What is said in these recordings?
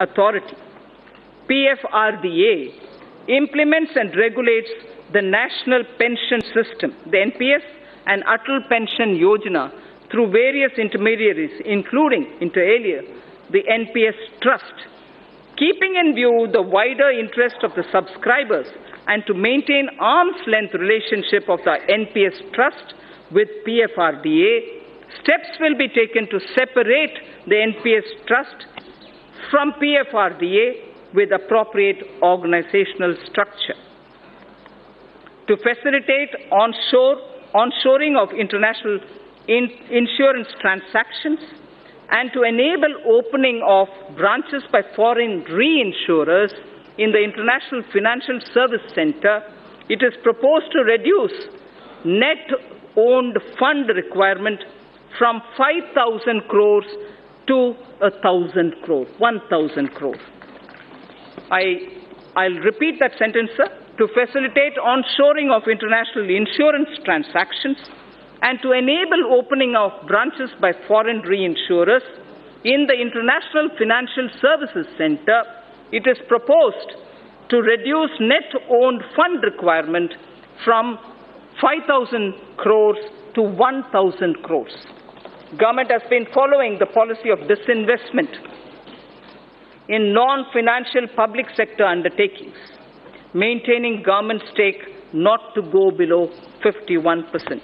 Authority. PFRDA implements and regulates the National Pension System, the NPS, and Atal Pension Yojana through various intermediaries, including, inter alia, the NPS Trust, keeping in view the wider interest of the subscribers and to maintain arm's-length relationship of the NPS Trust with PFRDA. Steps will be taken to separate the NPS Trust from PFRDA with appropriate organizational structure. To facilitate onshoring of international insurance transactions and to enable opening of branches by foreign reinsurers in the International Financial Service Center, it is proposed to reduce net owned fund requirement from 5,000 crores to 1,000 crores, 1,000 crores. I'll repeat that sentence, sir. To facilitate onshoring of international insurance transactions and to enable opening of branches by foreign reinsurers in the International Financial Services Center, it is proposed to reduce net owned fund requirement from 5,000 crores to 1,000 crores. Government has been following the policy of disinvestment in non-financial public sector undertakings, maintaining government stake not to go below 51%.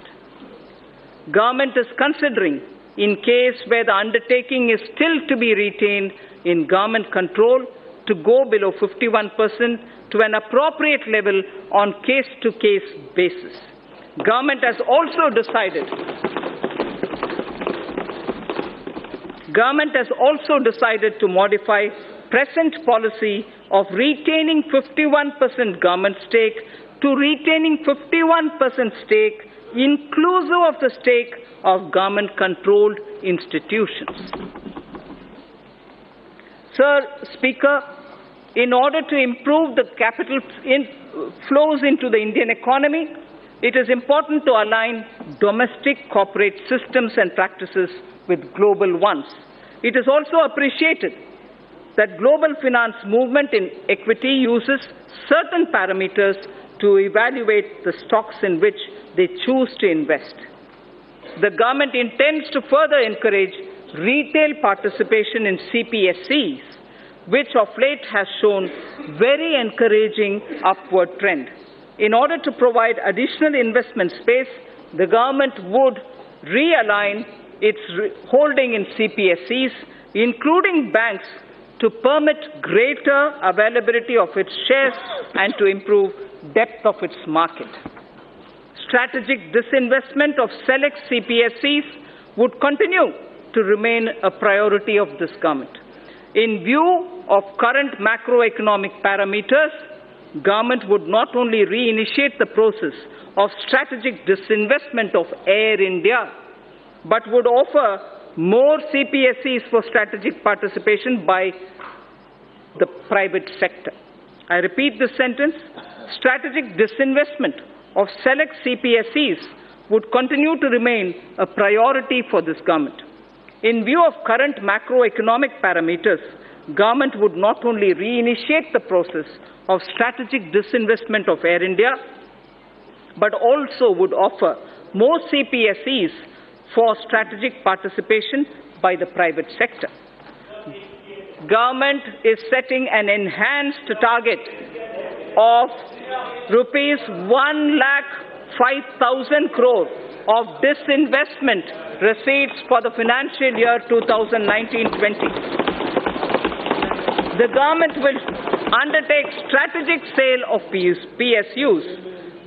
Government is considering, in case where the undertaking is still to be retained in government control, to go below 51% to an appropriate level on case-to-case basis. Government has also decided to modify present policy of retaining 51% government stake to retaining 51% stake inclusive of the stake of government-controlled institutions. Sir Speaker, in order to improve the capital flows into the Indian economy, it is important to align domestic corporate systems and practices with global ones. It is also appreciated that global finance movement in equity uses certain parameters to evaluate the stocks in which they choose to invest. The government intends to further encourage retail participation in CPSEs, which of late has shown very encouraging upward trend. In order to provide additional investment space, the government would realign its holding in CPSEs, including banks, to permit greater availability of its shares and to improve depth of its market. Strategic disinvestment of select CPSEs would continue to remain a priority of this government. In view of current macroeconomic parameters, government would not only reinitiate the process of strategic disinvestment of Air India, but would offer more CPSEs for strategic participation by the private sector. I repeat this sentence. Strategic disinvestment of select CPSEs would continue to remain a priority for this government. In view of current macroeconomic parameters, government would not only reinitiate the process of strategic disinvestment of Air India, but also would offer more CPSEs for strategic participation by the private sector. Government is setting an enhanced target of rupees 1,05,000 crore of disinvestment receipts for the financial year 2019-20. The government will undertake strategic sale of PSUs.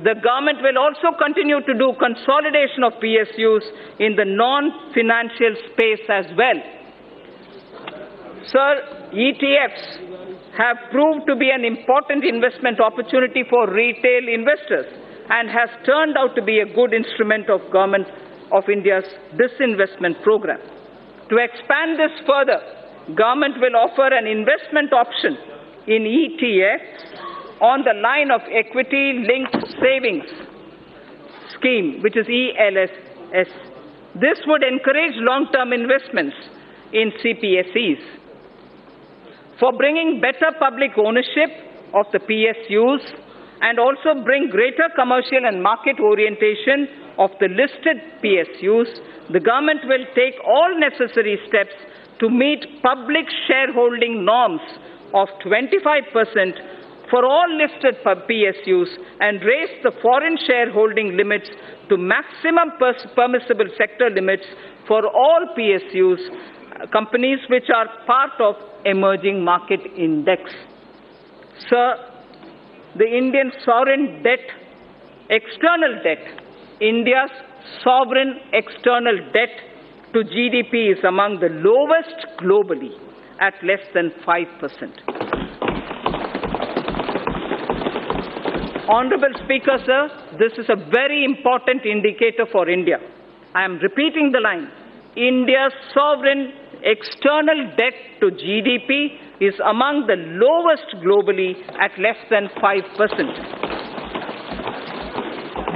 The government will also continue to do consolidation of PSUs in the non-financial space as well. Sir, ETFs have proved to be an important investment opportunity for retail investors and has turned out to be a good instrument of Government of India's disinvestment program. To expand this further, government will offer an investment option in ETFs on the line of equity-linked savings scheme, which is ELSS. This would encourage long-term investments in CPSEs. for bringing better public ownership of the PSUs and also bring greater commercial and market orientation of the listed PSUs, the government will take all necessary steps to meet public shareholding norms of 25% for all listed PSUs and raise the foreign shareholding limits to maximum permissible sector limits for all PSUs, companies which are part of emerging market index. Sir, the Indian sovereign debt, external debt, India's sovereign external debt to GDP is among the lowest globally at less than 5%. Honorable Speaker, sir, this is a very important indicator for India. I am repeating the line. India's sovereign external debt to GDP is among the lowest globally at less than 5%.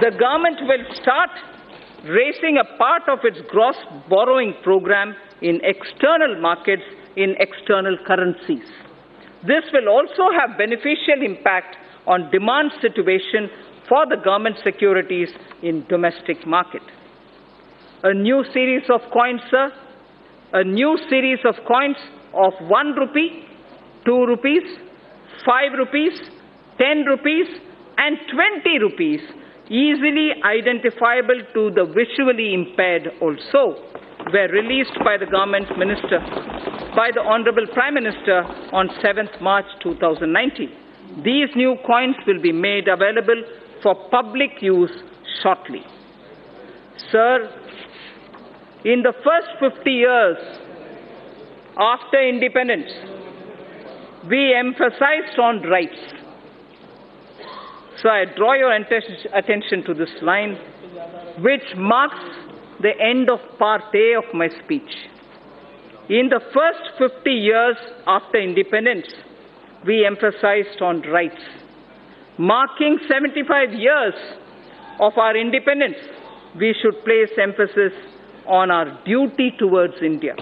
The government will start raising a part of its gross borrowing program in external markets in external currencies. This will also have beneficial impact on demand situation for the government securities in domestic market. A new series of coins, sir, a new series of coins of 1 rupee, 2 rupees, 5 rupees, 10 rupees and 20 rupees, easily identifiable to the visually impaired also, were released by the government minister, by the Honorable Prime Minister on 7th March 2019. These new coins will be made available for public use shortly. Sir, in the first 50 years after independence, we emphasized on rights. So I draw your attention to this line, which marks the end of part A of my speech. In the first 50 years after independence, we emphasized on rights. Marking 75 years of our independence, we should place emphasis on our duty towards India.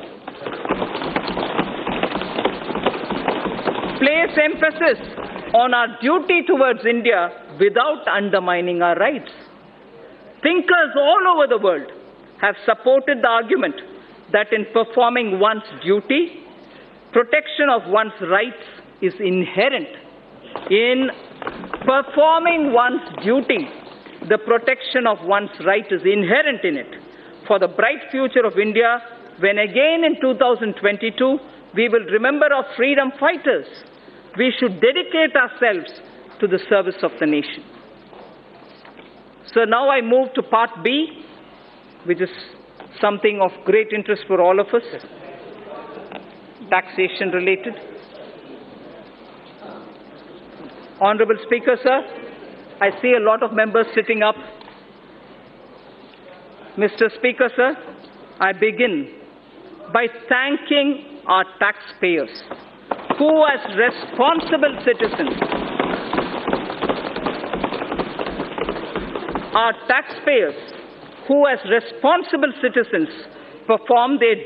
Place emphasis on our duty towards India without undermining our rights. Thinkers all over the world have supported the argument that in performing one's duty, protection of one's rights is inherent. In performing one's duty, the protection of one's right is inherent in it. For the bright future of India, when again in 2022 we will remember our freedom fighters, we should dedicate ourselves to the service of the nation. So now I move to part B, which is something of great interest for all of us, taxation related. Honorable Speaker, sir, I see a lot of members sitting up. Mr. Speaker, sir, I begin by thanking our taxpayers who, as responsible citizens, perform their